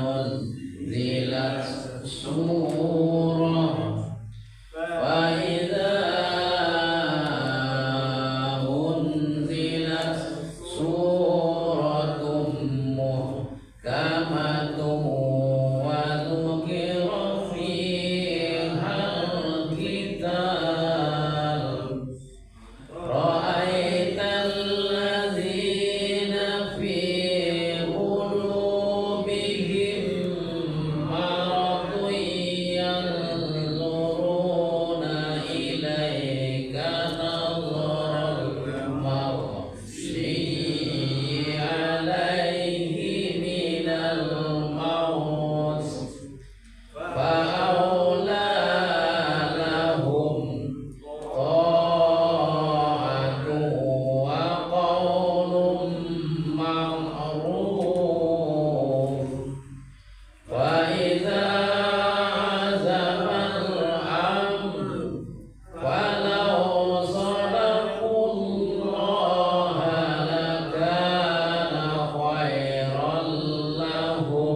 نزلت سورة فإذا أنزلت سورة محكمة وذكر فيها القتال رأيت الذين في قلوبهم مرض ينظرون إليك نظر المغشي عليه من الموت فأولى لهم طاعة وقول معروف وإذا عزم الأمر فلو صدقوا الله لكان خيرا لهم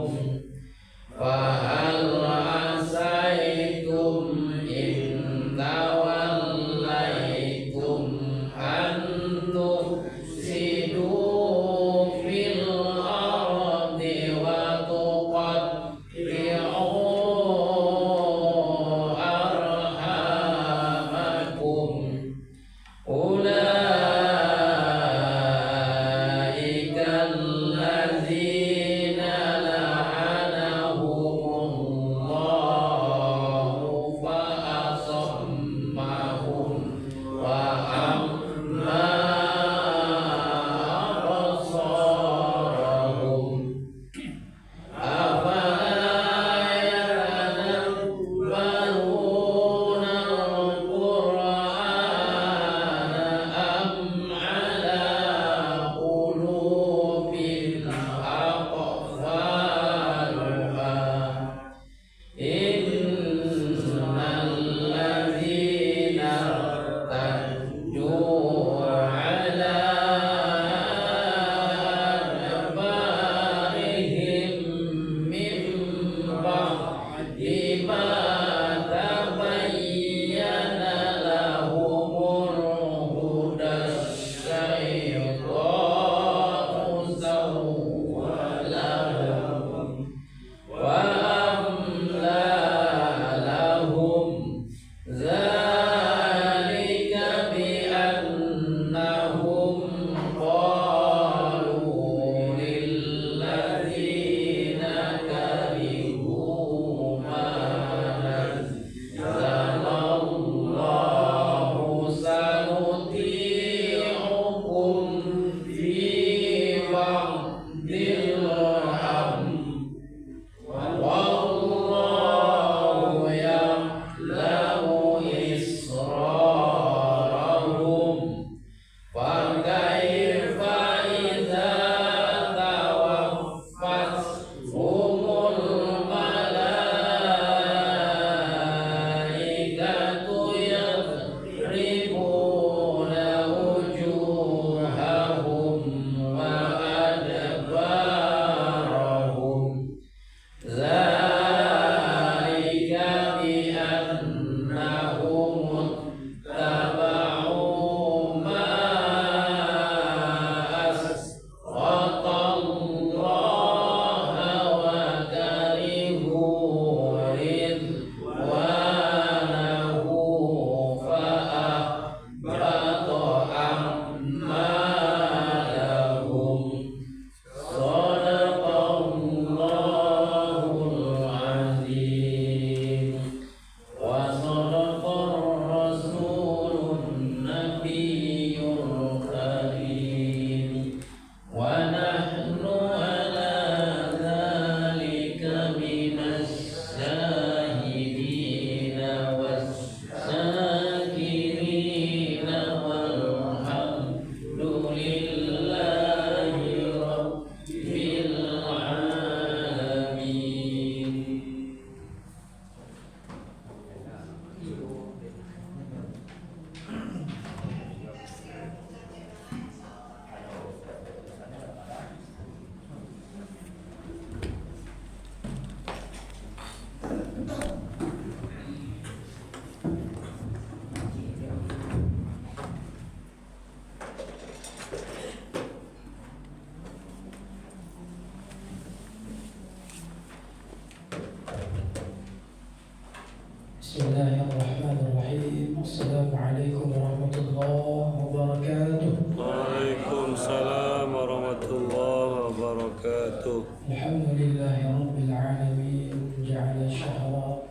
Bismillahirrahmanirrahim. Assalamualaikum warahmatullahi wabarakatuh. Waalaikumsalam warahmatullahi wabarakatuh. Alhamdulillahi rabbil alamin. Ja'ala syahra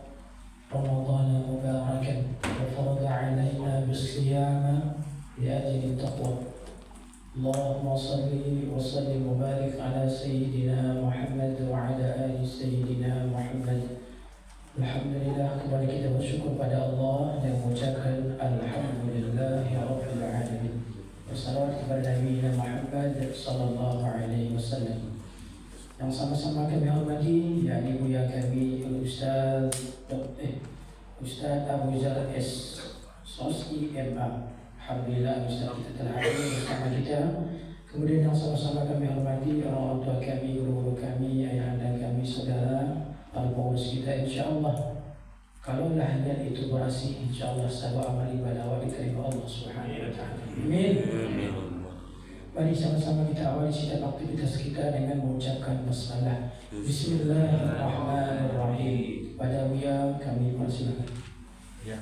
Ramadana mubarakan wa farada alaina bis-siyama li ajli taqwa. Allahumma salli wa sallim wa barik ala sayyidina Muhammad wa ala ali sayyidina Muhammad. Alhamdulillah, kembali kita bersyukur pada Allah dan mengucapkan Alhamdulillahi Rabbil Alamin. Wassalawat kepada Nabi Muhammad sallallahu alaihi wasallam. Yang sama-sama kami hormati, yakni buya kami Ustaz Abu Zar S. Soski MA. Alhamdulillah Ustaz kita telah hadir bersama kita. Kemudian yang sama-sama kami hormati orang tua kami, guru-guru kami, ayahanda kami, saudara, para pengurus kita, insyaAllah kalaulah niat itu berhasil, insyaAllah sebuah amal ibadah wa diterima Allah Subhanahu wa ta'ala. Amin. Mari sama-sama kita awali setiap aktivitas kita dengan mengucapkan basmalah. Bismillahirrahmanirrahim. Pada Buya kami persilakan. Ya.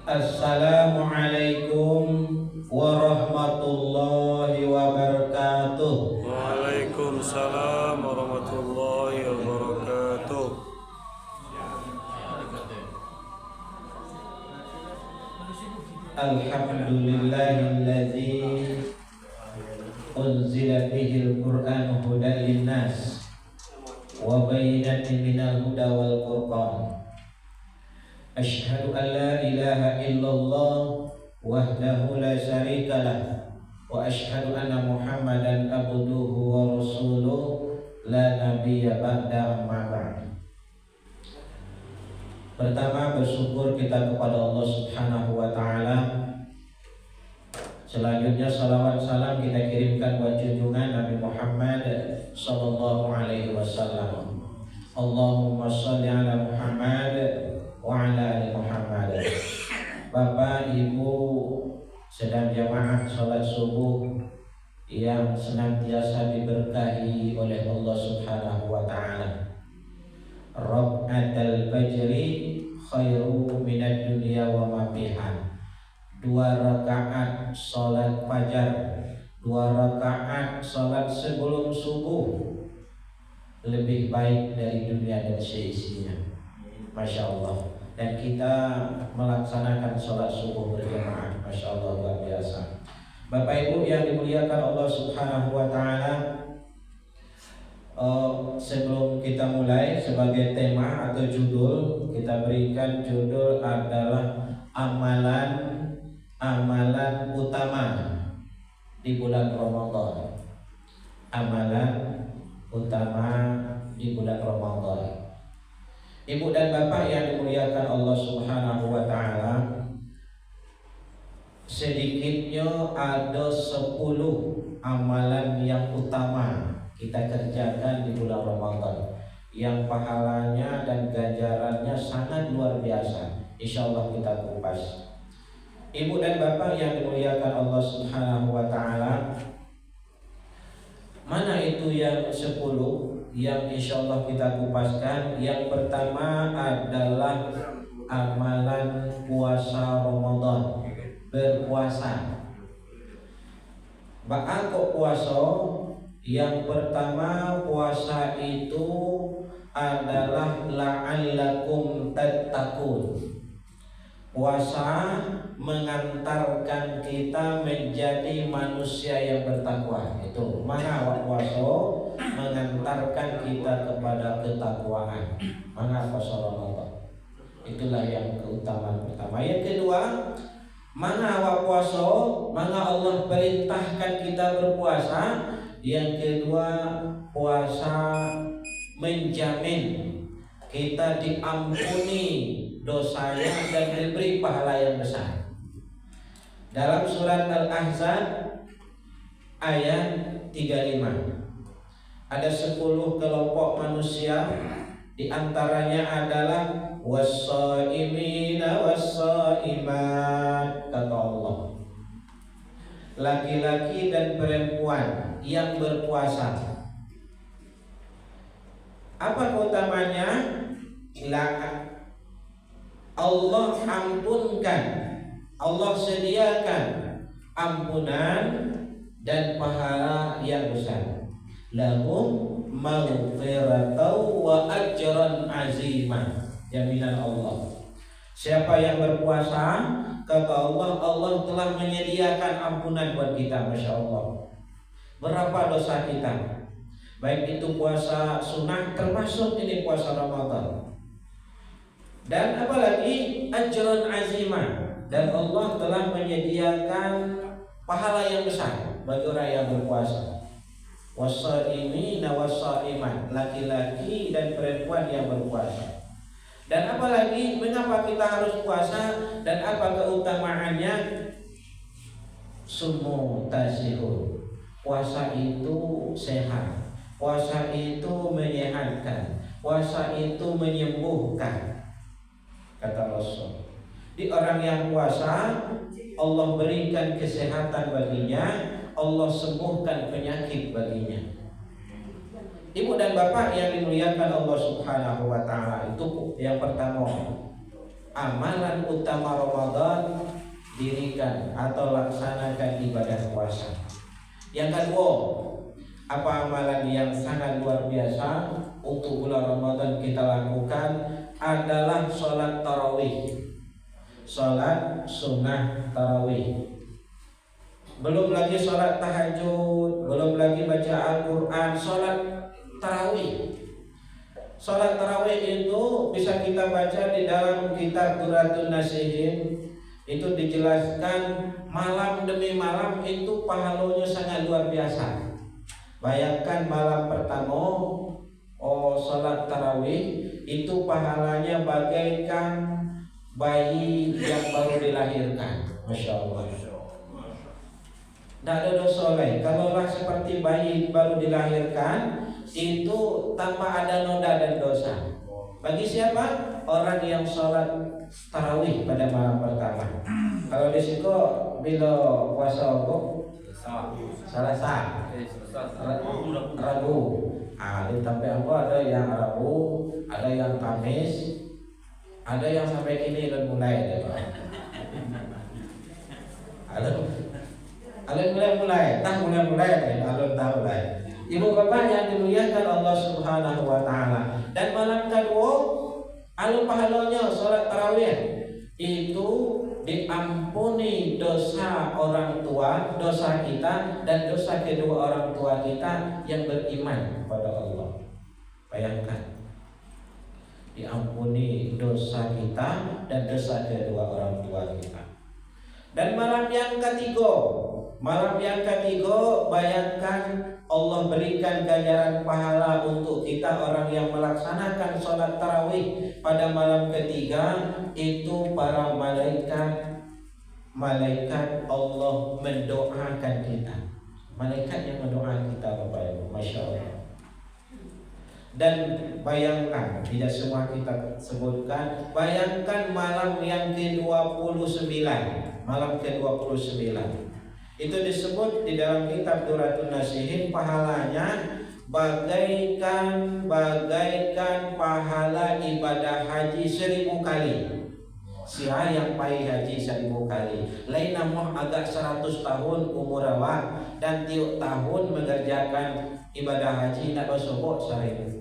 Assalamualaikum warahmatullahi wabarakatuh. Waalaikumsalam warahmatullahi wabarakatuh. Alhamdulillahilladzi unzila bihil Qur'an hudan linnas wa bayyinatin minal huda wal furqan. Asyhadu an la ilaha illallah wahdahu la syarika lah wa asyhadu anna Muhammadan abduhu wa rasuluh la nabiyya ba'da amma ba'd. Pertama, bersyukur kita kepada Allah Subhanahu wa taala. Selanjutnya salawat salam kita kirimkan buat junjungan Nabi Muhammad sallallahu alaihi wasallam. Allahumma shalli ala Muhammad wa ala ali Muhammad. Bapak Ibu sedang jamaah salat subuh yang senantiasa diberkahi oleh Allah Subhanahu wa taala. Raka'atul fajri khairu minad dunya wa ma fiha. 2 rakaat salat fajar, 2 rakaat salat sebelum subuh lebih baik dari dunia dan seisinya. Masya Allah. Dan kita melaksanakan sholat subuh berjamaah, Masya Allah, luar biasa. Bapak Ibu yang dimuliakan Allah Subhanahu wa ta'ala, sebelum kita mulai, sebagai tema atau judul, kita berikan judul adalah amalan utama di bulan Ramadan. Amalan utama di bulan Ramadan. Ibu dan Bapak yang dimuliakan Allah Subhanahu wa ta'ala, sedikitnya ada 10 amalan yang utama kita kerjakan di bulan Ramadan, yang pahalanya dan ganjarannya sangat luar biasa. Insya Allah kita kupas. Ibu dan Bapak yang dimuliakan Allah Subhanahu wa ta'ala, mana itu yang 10 yang insya Allah kita kupaskan? Yang pertama adalah amalan puasa Ramadan, berpuasa. Baka kok puasa? Yang pertama, puasa itu adalah la'allakum tattaqun. Puasa mengantarkan kita menjadi manusia yang bertakwa. Itu mana puasa mengantarkan kita kepada ketakwaan. Mana puasa Ramadan? Itulah yang keutamaan pertama. Yang kedua, mana puasa? Mana Allah perintahkan kita berpuasa? Yang kedua, puasa menjamin kita diampuni dosanya dan diberi pahala yang besar. Dalam surat Al-Ahzab ayat 35 ada 10 kelompok manusia, di antaranya adalah was-shaimina was-shaimat, kata Allah, laki-laki dan perempuan yang berpuasa. Apa keutamanya? Allah ampunkan, Allah sediakan ampunan dan pahala yang besar. Lahum maghfiratan wa ajran azimah, jaminan Allah. Siapa yang berpuasa, kata Allah, Allah telah menyediakan ampunan buat kita. Masya Allah. Berapa dosa kita, baik itu puasa sunnah, termasuk ini puasa Ramadan, dan apalagi ajran azimah, dan Allah telah menyediakan pahala yang besar bagi orang yang berpuasa. Was-shaimina was-shaimat, laki-laki dan perempuan yang berpuasa. Dan apalagi mengapa kita harus puasa dan apa keutamaannya? Sumu tasihun, puasa itu sehat, puasa itu menyehatkan, puasa itu menyembuhkan, kata Rasul. Di orang yang puasa, Allah berikan kesehatan baginya, Allah sembuhkan penyakit baginya. Ibu dan bapak yang dimuliakan Allah Subhanahu wa ta'ala, itu yang pertama, amalan utama Ramadan, dirikan atau laksanakan ibadah puasa. Yang kedua, apa amalan yang sangat luar biasa untuk bulan Ramadan kita lakukan adalah sholat tarawih, sholat sunnah tarawih. Belum lagi sholat tahajud, belum lagi baca Al-Quran, sholat tarawih. Sholat tarawih itu bisa kita baca di dalam kitab Duratun Nasihin. Itu dijelaskan malam demi malam itu pahalanya sangat luar biasa. Bayangkan malam pertama sholat tarawih itu pahalanya bagaikan bayi yang baru dilahirkan. Masya Allah. Tidak ada dosa lain. Kalaulah seperti bayi baru dilahirkan, itu tanpa ada noda dan dosa. Bagi siapa? Orang yang sholat tarawih pada malam pertama. Kalau di situ bila puasa Selasa, Rabu. Di tempat aku ada yang Rabu, ada yang Kamis, ada yang sampai kini belum mulai. Alun mulai, alun tahu mulai. Ibu bapak yang dimuliakan Allah Subhanahu wa ta'ala. Dan malam kedua, alun pahalanya sholat tarawih itu diampuni dosa orang tua, dosa kita dan dosa kedua orang tua kita yang beriman kepada Allah. Bayangkan, diampuni dosa kita dan dosa kedua orang tua kita. Dan malam yang ketiga, bayangkan Allah berikan ganjaran pahala untuk kita orang yang melaksanakan sholat tarawih pada malam ketiga. Itu para malaikat Allah mendoakan kita. Malaikat yang mendoakan kita, Bapak Ibu, Masya Allah. Dan bayangkan, tidak semua kita sebutkan, bayangkan malam yang ke-29, malam ke-29 itu disebut di dalam kitab Duratun Nasihin, pahalanya bagaikan pahala ibadah haji 1000 kali. Sia yang pai haji 1000 kali. Lain namun agak 100 tahun umur awak dan tiap tahun mengerjakan ibadah haji nak bersobok 1000.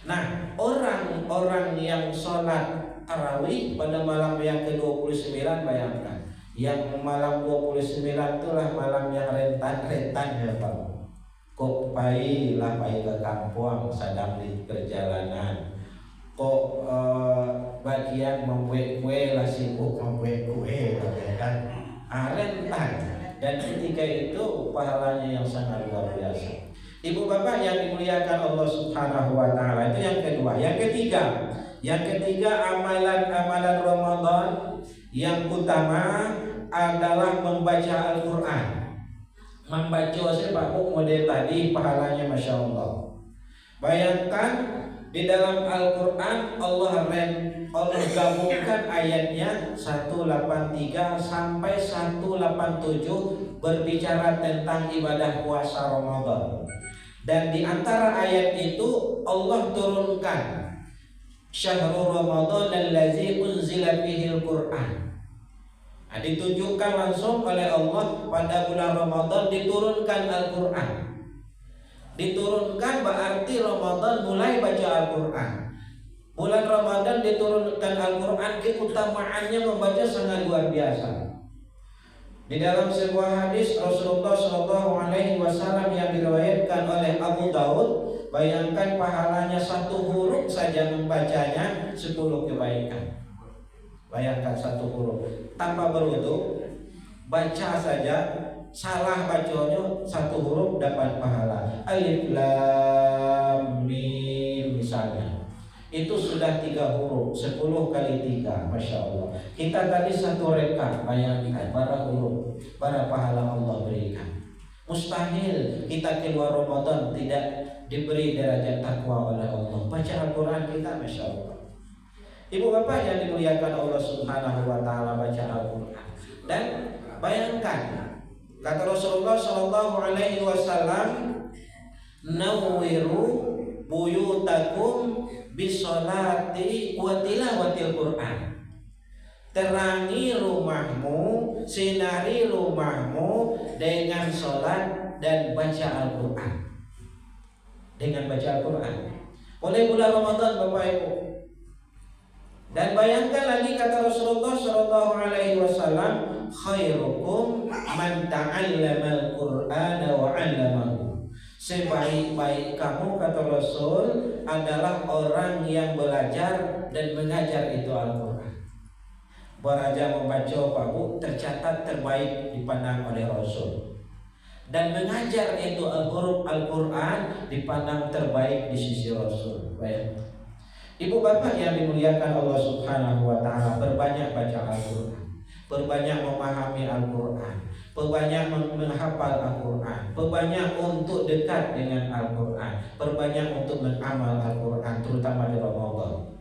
Nah, orang-orang yang sholat tarawih pada malam yang ke-29, bayangkan, yang malam 29 itulah malam yang rentan ya Pak. Kok pai ke kampung sedang di perjalanan. Kok bagian membuat kue lah sibuk membuat kue, kan? Rentan. Dan ketika itu pahalanya yang sangat luar biasa. Ibu bapak yang dimuliakan Allah Subhanahu wa ta'ala, itu yang kedua. Yang ketiga amalan Ramadan yang utama adalah membaca Al-Quran. Membaca Pak Bu model tadi pahalanya Masya Allah. Bayangkan di dalam Al-Quran Allah gabungkan ayatnya 183 sampai 187 berbicara tentang ibadah puasa Ramadan. Dan di antara ayat itu Allah turunkan Syahrul Ramadan allazi unzila fihil Qur'an. Nah, ditunjukkan langsung oleh Allah pada bulan Ramadan diturunkan Al-Quran. Diturunkan berarti Ramadan mulai baca Al-Quran. Bulan Ramadan diturunkan Al-Quran, keutamaannya membaca sangat luar biasa. Di dalam sebuah hadis Rasulullah SAW yang diriwayatkan oleh Abu Daud, bayangkan pahalanya 1 huruf saja membacanya 10 kebaikan. Bayangkan 1 huruf tanpa berwudu, baca saja salah bacanya 1 huruf dapat pahala. Alif Lam Mim misalnya, itu sudah 3 huruf, 10 kali 3, Masya Allah. Kita tadi 1 reka, bayangkan para huruf, para pahala Allah berikan. Mustahil kita keluar Ramadan tidak diberi derajat takwa oleh Allah. Baca Al-Quran kita, Masya Allah. Ibu bapak yang dimuliakan Allah Subhanahu wa Ta'ala, baca Al-Quran. Dan bayangkan kata Rasulullah SAW, nawwiru buyutakum bisolati wa tilawatil Quran. Terangi rumahmu, sinari rumahmu dengan sholat dan baca Al-Quran. Dengan baca Al-Quran oleh bulan Ramadan Bapak Ibu. Dan bayangkan lagi kata Rasulullah SAW, khairukum man ta'allama al-Qur'ana wa 'allamahu. Sebaik-baik kamu kata Rasul adalah orang yang belajar dan mengajar itu Al-Quran. Beraja membaca Pak Bu tercatat terbaik dipandang oleh Rasul. Dan mengajar itu Al-Quran dipandang terbaik di sisi Rasul. Baik. Ibu bapak yang dimuliakan Allah Subhanahu wa Ta'ala, berbanyak baca Al-Quran, berbanyak memahami Al-Quran, berbanyak menghafal Al-Quran, berbanyak untuk dekat dengan Al-Quran, berbanyak untuk beramal Al-Quran, terutama di Ramadan.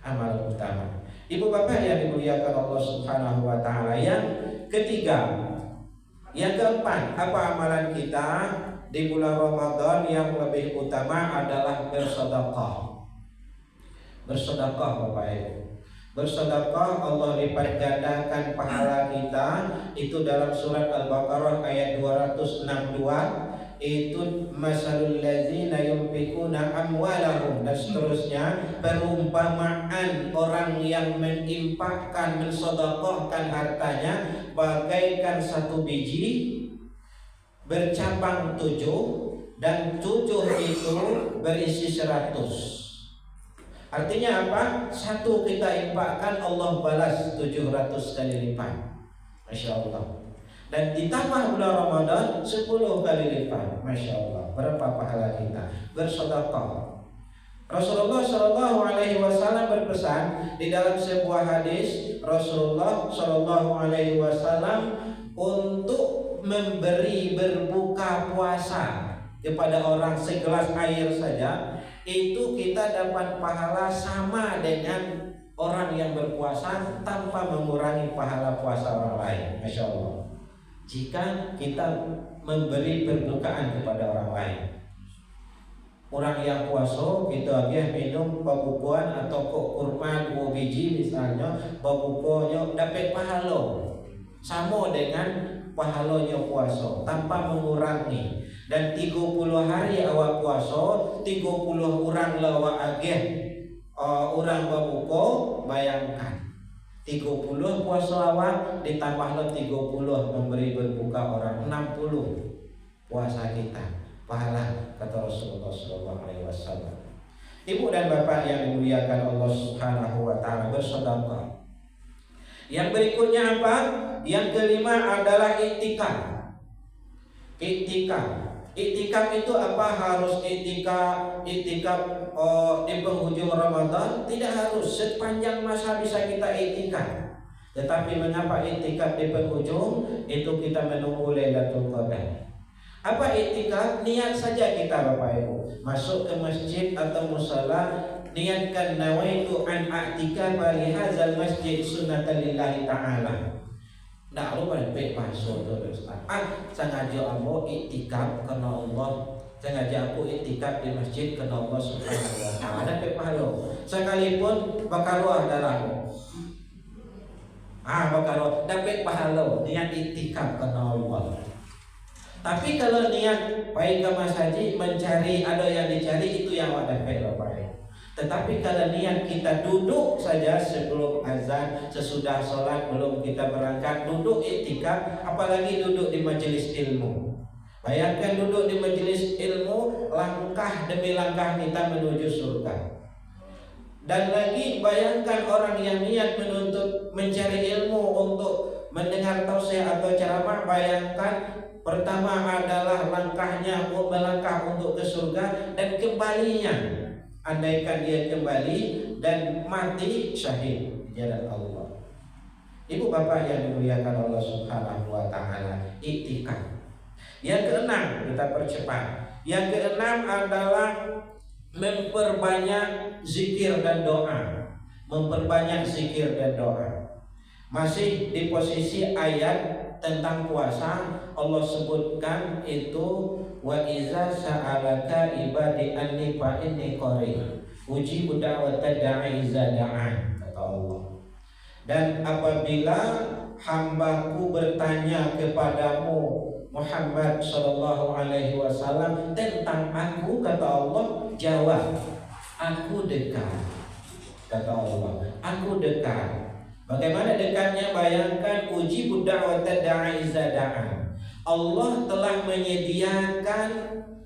Amal utama. Ibu bapak yang dimuliakan Allah Subhanahu wa Ta'ala, yang ketiga, yang keempat, apa amalan kita di bulan Ramadan yang lebih utama adalah bersedekah. Bersedekah Bapak Ibu. Bersedekah Allah lipat gandakan pahala kita. Itu dalam surat Al-Baqarah ayat 262. Itu masalul ladzina yunfikuna amwalahum, dan seterusnya, perumpamaan orang yang menginfakkan, mensedekahkan hartanya bagaikan 1 biji bercabang 7, dan 7 itu berisi 100. Artinya apa? 1 kita infakkan Allah balas 700 kali lipat. Masya Allah. Dan ditambah bulan Ramadan 10 kali lipat. Masya Allah. Berapa pahala kita bersedekah. Rasulullah SAW berpesan di dalam sebuah hadis, Rasulullah SAW untuk memberi berbuka puasa kepada orang segelas air saja, itu kita dapat pahala sama dengan orang yang berpuasa tanpa mengurangi pahala puasa orang lain. Masya Allah. Jika kita memberi berbukaan kepada orang lain, orang yang puasa kita agak minum babukuan atau kok kurma 2 biji misalnya, babukonya dapat pahala sama dengan pahalanya puasa tanpa mengurangi. Dan 30 hari awak puasa, 30 orang lawa ageh orang berbuka, bayangkan 30 puasa awak ditambahlah 30 memberi berbuka orang, 60 puasa kita pahala kata Rasulullah SAW. Ibu dan bapak yang dimuliakan Allah Subhanahu wa Ta'ala, bersedekah. Yang berikutnya apa? Yang kelima adalah iktikaf. Iktikaf itu apa? Harus iktikaf di penghujung Ramadan? Tidak harus, sepanjang masa bisa kita iktikaf. Tetapi mengapa iktikaf di penghujung? Itu kita menunggu Lailatul Qadar. Apa iktikaf? Niat saja kita Bapak Ibu. Masuk ke masjid atau musala, niatkan nawaitu an i'tikaf li hadzal masjid sunnatan lillahi ta'ala. Ndak lupa baik masuk tu Ustaz. Sengaja aku iktikaf karena Allah. Sengaja aku iktikaf di masjid karena Allah Subhanahu wa taala. Dapat pahala. Sekalipun bakaruah darahmu. Bakal dapat pahala niat iktikaf karena Allah. Tapi kalau niat baik ke masjid mencari ada yang dicari itu yang awak dapat Bapak. Tetapi kalau niat kita duduk saja sebelum azan, sesudah sholat, belum kita berangkat, duduk iktikaf, apalagi duduk di majelis ilmu. Bayangkan duduk di majelis ilmu, langkah demi langkah kita menuju surga. Dan lagi bayangkan orang yang niat menuntut mencari ilmu untuk mendengar tausiah atau ceramah, bayangkan pertama adalah langkahnya melangkah untuk ke surga dan kembalinya. Andaikan dia kembali dan mati syahid di jalan Allah. Ibu bapak yang dimuliakan Allah Subhanahu wa taala, iktikaf. Yang keenam, kita percepat. Yang keenam adalah memperbanyak zikir dan doa. Memperbanyak zikir dan doa. Masih di posisi ayat tentang puasa, Allah sebutkan itu wa iza sa'alaka ibadi anni fa inni qarib ujibu da'watad da'i iza da'an, kata Allah. Dan apabila hambaku bertanya kepadamu Muhammad sallallahu alaihi wasallam tentang aku, kata Allah, jawab, aku dekat. Kata Allah, aku dekat. Bagaimana dekatnya? Bayangkan, ujibu da'watad da'i iza da'an. Allah telah menyediakan,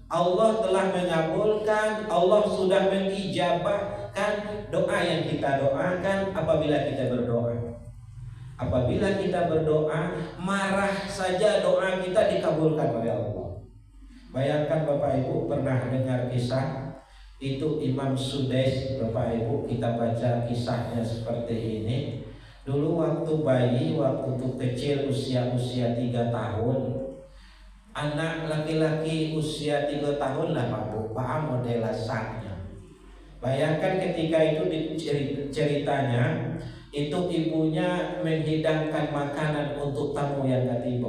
Allah telah mengabulkan, Allah sudah mengijabahkan doa yang kita doakan apabila kita berdoa. Apabila kita berdoa, marah saja doa kita dikabulkan oleh Allah. Bayangkan Bapak Ibu pernah dengar kisah itu Imam Sudais, Bapak Ibu, kita baca kisahnya seperti ini. Dulu waktu bayi, waktu kecil usia 3 tahun, anak laki-laki usia 3 tahun lah Pak model lasaknya. Bayangkan ketika itu ceritanya itu ibunya menghidangkan makanan untuk tamu yang ketiba.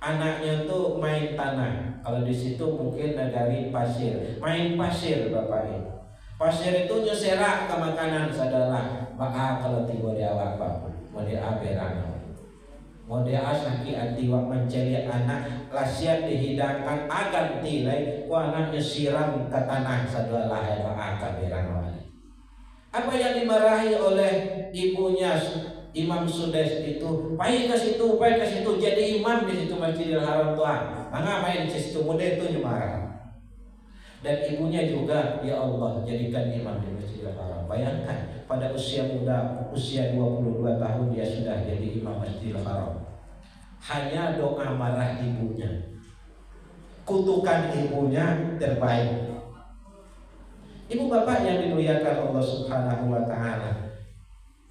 Anaknya tuh main tanah. Kalau di situ mungkin negari pasir, main pasir Bapak Ibu. Pasir itu nyeserak ke makanan saudara. Maka kalau tiba di awak Bapak, mau dia berang. Mau dia asaki anti wak mencari anak lasiat dihidangkan agar tilai ku anaknya siram ke tanah saudara ya Pak berang. Apa yang dimarahi oleh ibunya Imam Sudais itu? Pai ke situ, jadi imam di situ Masjidil Haram Tuhan. Ngapain di situ? Mudah itu marah. Dan ibunya juga, ya Allah, jadikan imam di Masjidil Haram. Bayangkan pada usia muda, usia 22 tahun dia sudah jadi imam Masjidil Haram. Hanya doa marah ibunya, kutukan ibunya terbaik. Ibu bapak yang dimuliakan Allah Subhanahu wa taala,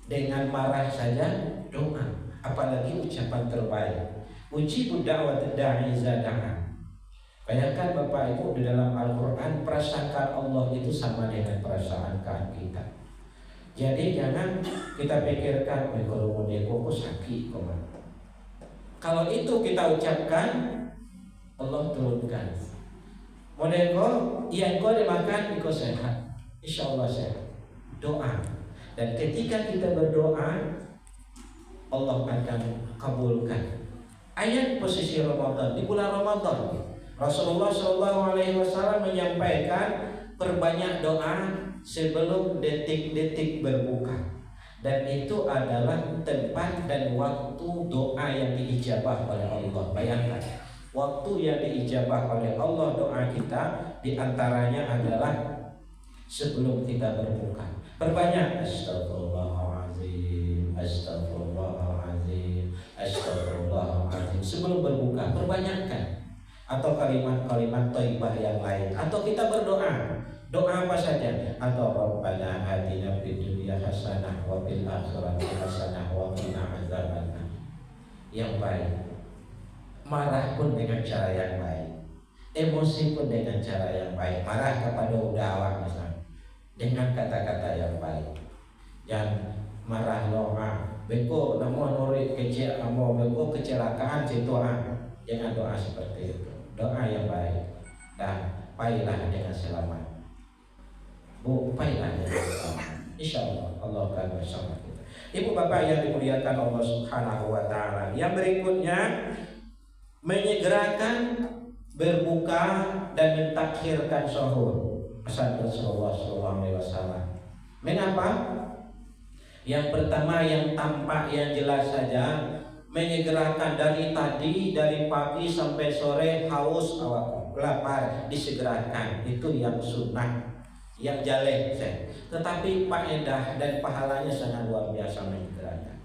dengan marah saja doa, apalagi ucapan terbaik. Ujibu da'watad da'i iza da'an. Bayangkan Bapak Ibu di dalam Al-Qur'an prasangkaan Allah itu sama dengan prasangkaan kita. Jadi jangan kita pikirkan kalau mau kok sakit kok. Kalau itu kita ucapkan, Allah turunkan. Model kau, yang kau dimakan, kau sehat, insya Allah sehat. Doa, dan ketika kita berdoa, Allah akan kabulkan. Ayat posisi Ramadan di bulan Ramadan, Rasulullah SAW menyampaikan perbanyak doa sebelum detik-detik berbuka, dan itu adalah tempat dan waktu doa yang diijabah oleh Allah. Bayangkan. Waktu yang diijabah oleh Allah doa kita diantaranya adalah sebelum kita berbuka. Perbanyak astagfirullahaladzim, astagfirullahaladzim, astagfirullahaladzim sebelum berbuka. Perbanyakkan. Atau kalimat-kalimat thayyibah yang lain. Atau kita berdoa. Doa apa saja? Atau Rabbana atina fid dunya hasanah wa fil akhirati hasanah wa qina bagaimana yang baik. Marah pun dengan cara yang baik, emosi pun dengan cara yang baik. Marah kepada udahawak misalnya dengan kata-kata yang baik. Yang marah loa, beko namun nuri kecil, amo beko kecelakaan situan. Jangan doa seperti itu. Doa yang baik dan pailah dengan selamat. Bu, pailah dengan selamat. Insyaallah Allah akan bersama kita. Ibu bapak yang dimuliakan Allah Subhanahu wa taala. Yang berikutnya menyegerakan berbuka dan mentakhirkan sahur. Pesan Rasulullah SAW. Mengapa? Yang pertama yang tampak yang jelas saja, menyegerakan dari pagi sampai sore haus awak lapar disegerakan, itu yang sunnah, yang jaleh. Tetapi faedah dan pahalanya sangat luar biasa menyegerakan.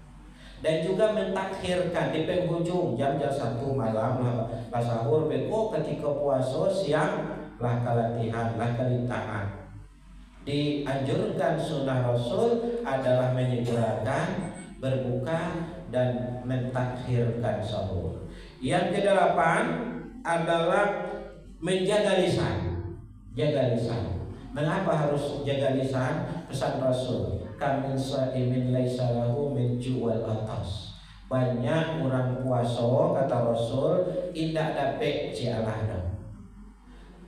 Dan juga mentakhirkan di penghujung jam 1 malam lah sahur beko ketika puasa siang lah kelatihan lah kelintahan. Dianjurkan sunnah Rasul adalah menyegerakan berbuka dan mentakhirkan sahur. Yang kedelapan adalah menjaga lisan. Jaga lisan. Mengapa harus jaga lisan? Pesan Rasul, kamin sa'imin laisa lahu min ju'al atas. Banyak orang puasa kata Rasul indak dapat cialahna.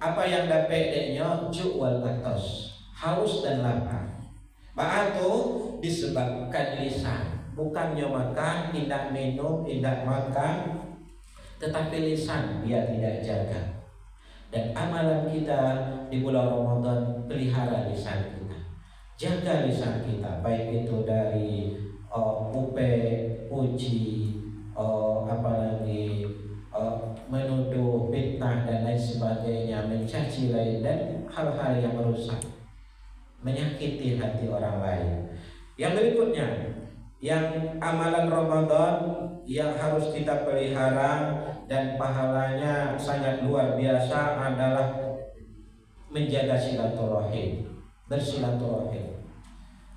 Apa yang dapat deknya? Ju'al atas, haus dan lapar. Ba'atu disebabkan lisan. Bukannya makan, tidak minum, tidak makan, tetapi lisan dia tidak jaga. Dan amalan kita di bulan Ramadan, pelihara lisan kita, jaga lisan kita, baik itu dari puji, apalagi menuduh, fitnah dan lain sebagainya, mencaci lain dan hal-hal yang merusak, menyakiti hati orang lain. Yang berikutnya, yang amalan Ramadan yang harus kita pelihara dan pahalanya sangat luar biasa adalah menjaga silaturahim, bersilaturahim,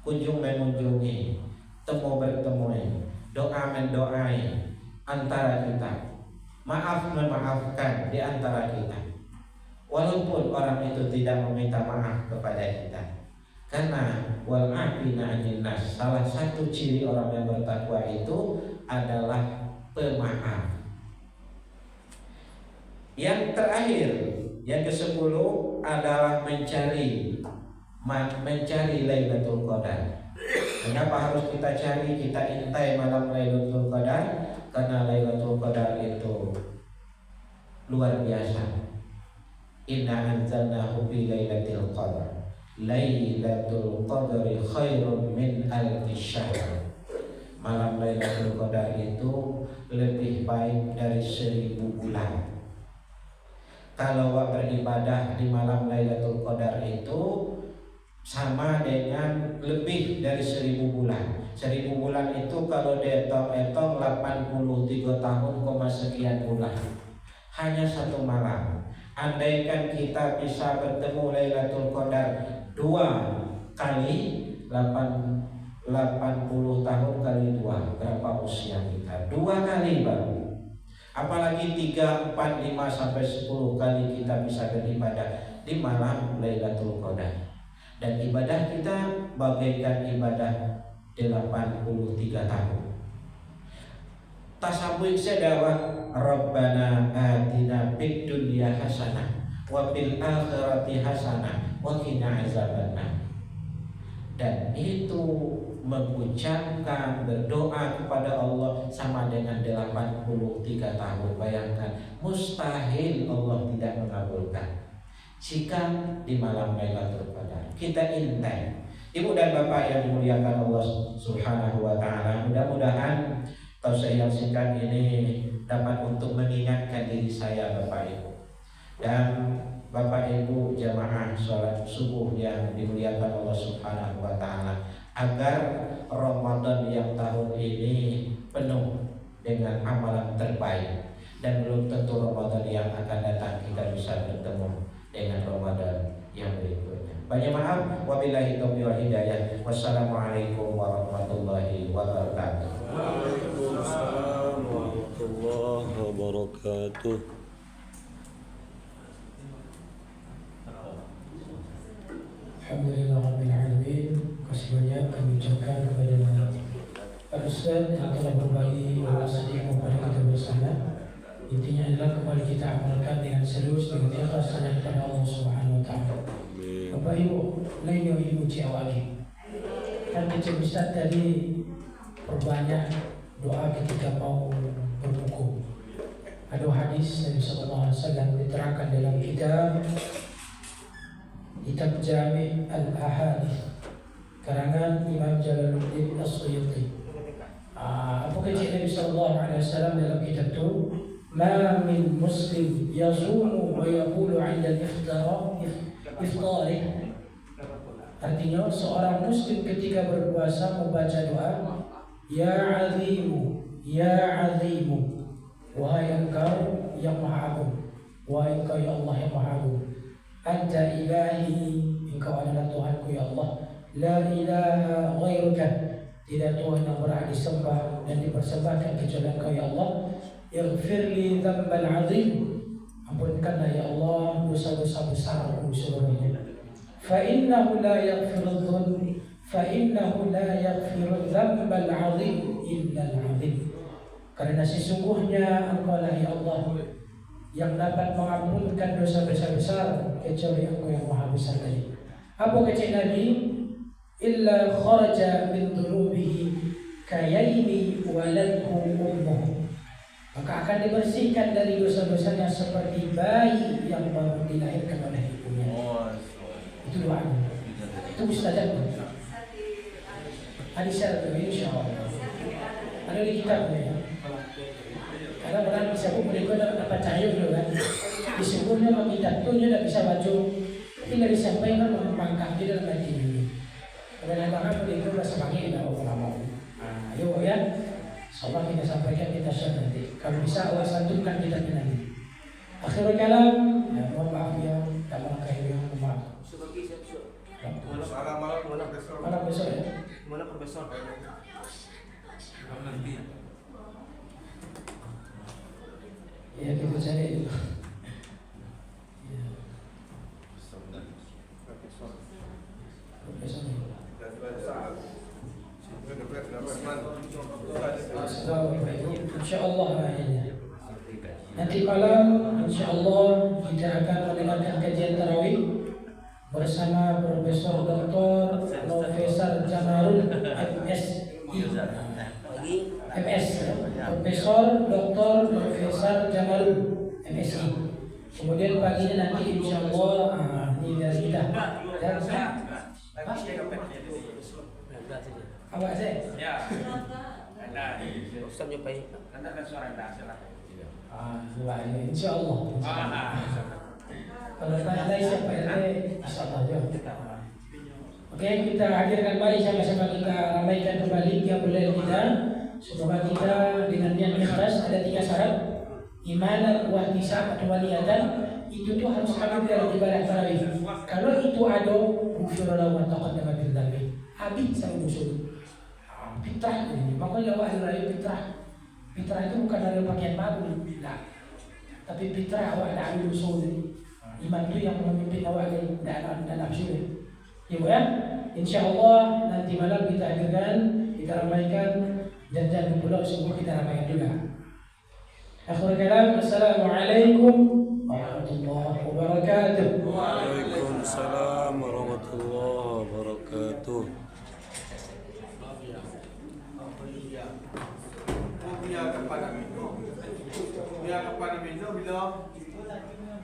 kunjung mengunjungi, temu bertemu, doa mendoai antara kita, maaf memaafkan di antara kita, walaupun orang itu tidak meminta maaf kepada kita. Karena wal afina 'anil nas, salah satu ciri orang yang bertakwa itu adalah pemaaf. Yang terakhir, yang ke-10 adalah mencari Lailatul Qadar. Kenapa harus kita cari, kita intai malam Lailatul Qadar? Karena Lailatul Qadar itu luar biasa. Inna anzalnahu fi lailatul qadar. Lailatul Qadri khairun min alfi syahr. Malam Lailatul Qadar itu lebih baik dari 1000 bulan. Kalau beribadah di malam Lailatul Qadar itu sama dengan lebih dari 1000 bulan. 1000 bulan itu kalau dihitung-hitung 83 tahun, sekian bulan. Hanya satu malam. Andaikan kita bisa bertemu Lailatul Qadar 2 kali, 80 tahun kali 2, berapa usia kita? 2 kali baru. Apalagi 3, 4, 5 sampai 10 kali kita bisa beribadah di malam Lailatul Qadar. Dan ibadah kita bagaikan ibadah 83 tahun. Tasawuf sedawah Rabbana atina fid dunya hasanah wa fil akhirati hasanah wa qina azabannar. Dan itu mengucapkan berdoa kepada Allah sama dengan 83 tahun. Bayangkan, mustahil Allah tidak mengabulkan jika di malam Lailatul Qadar. Kita intai. Ibu dan bapak yang dimuliakan Allah Subhanahu wa taala, mudah-mudahan tausiah yang singkat ini dapat untuk mengingatkan diri saya, bapak ibu dan bapak ibu jamaah sholat subuh yang dimuliakan Allah Subhanahu wa taala, agar Ramadan yang tahun ini penuh dengan amalan terbaik. Dan belum tentu Ramadan yang akan datang kita bisa bertemu dengan Ramadan yang berikutnya. Banyak maaf, wabillahi taufiq wal hidayah. Wassalamualaikum warahmatullahi wabarakatuh. wabarakatuh. Alhamdulillah Rabbil Alamin. Kasih banyak kami ucapkan kepada Ustaz yang telah berbagi wawasan kepada kita bersama. Intinya adalah kembali kita amalkan dengan serius, dengan ikhlas hanya kepada Allah Subhanahu Wa Taala. Bapak Ibu, lain yang ibu ciawagi. Kan kita Ustaz tadi perbanyak doa ketika mau berbuku. Ada hadis Nabi Sallallahu Alaihi Wasallam diterangkan dalam kitab Jami' Al-Ahadith karangan Imam Jalaluddin As-Suyuti. Apa kata Nabi Sallallahu Alaihi Wasallam dalam kitab itu? Ma min muslim yazumu wa yaqulu 'inda iftarih. Artinya seorang muslim ketika berpuasa membaca doa, ya azimu, ya azimu, wahai engkau yang maha agung, wahai engkau ya Allah yang maha agung, anta ilahi, engkau adalah Tuhanku ya Allah, la ilaha ghairuka, tidak Tuhan yang berhak disembah dan dipersembahkan kecuali engkau ya Allah, ighfirli dzambal azim, ampunkanlah ya Allah dosa-dosa besarku seluruhnya. Fa innahu la yaghfiru dzambal azim illa al-azim. Karena sesungguhnya engkau lah ya Allah yang dapat mengampunkan dosa-dosa besar kecuali engkau yang maha besar tadi. Apa kata Nabi? Illa kharaja min dhunubihi kayaini waladhu ummuh. Maka akan dibersihkan dari dosa-dosanya seperti bayi yang baru dilahirkan oleh ibunya. Itu doanya. Itu mustajab. Hadis itu insyaallah. Ada di kitabnya ya. Karena orang bisa mereka dapat cahaya dulu kan. Disebutnya bagi kitab itu dia tidak bisa baca. Tapi dari disampaikan mengangkat di dalam hati ini. Karena bahkan mereka merasa bagi tidak ulama. Ayo ya. Insyaallah kita sampaikan kita share nanti. Kalau bisa Allah santumkan kita nanti. Akhirul kalam, ya mohon maaf ya, tak melangkahi yang maaf. Malam besok ya. Mana profesor? Nanti. Ya kita cari itu. Ya. Profesor. InsyaAllah nanti malam InsyaAllah kita akan mendengarkan kajian tarawih bersama Profesor Dr. Profesor Jamalul MSI Profesor Dr. Profesor Jamalul MSI. Kemudian paginya nanti InsyaAllah ini dari kita dan awak saya? Ya. Ada. Ustaz nyobain. Anda ada suara anda silakan. InsyaAllah. Kalau tanya siapa RT, InsyaAllah ya. Oke, kita hadirkan mari sama-sama kita ramaikan kembali qiyamul kita. Semoga kita dengan niat ikhlas ada 3 syarat. Iman, wahtisab atau waliyatan. Itu tuh harus kami dalam ibadah tarawih. Kalau itu ada, ufirullah wa taqaddama bil dzambi. Habis sama musuh. Fitrah ini, makanya awak ada fitrah. Fitrah itu bukan dari pakaian baru, tidak. Tapi fitrah awak ada usul. Iman itu yang memimpin awak dan nafsu. Ya Bu ya. InsyaAllah nanti malam kita hadirkan, kita ramaikan dan jangan pula semua kita ramaikan juga. Akhir kalam, assalamualaikum warahmatullahi wabarakatuh. Waalaikumsalam warahmatullahi wabarakatuh. Punya kepada minum bila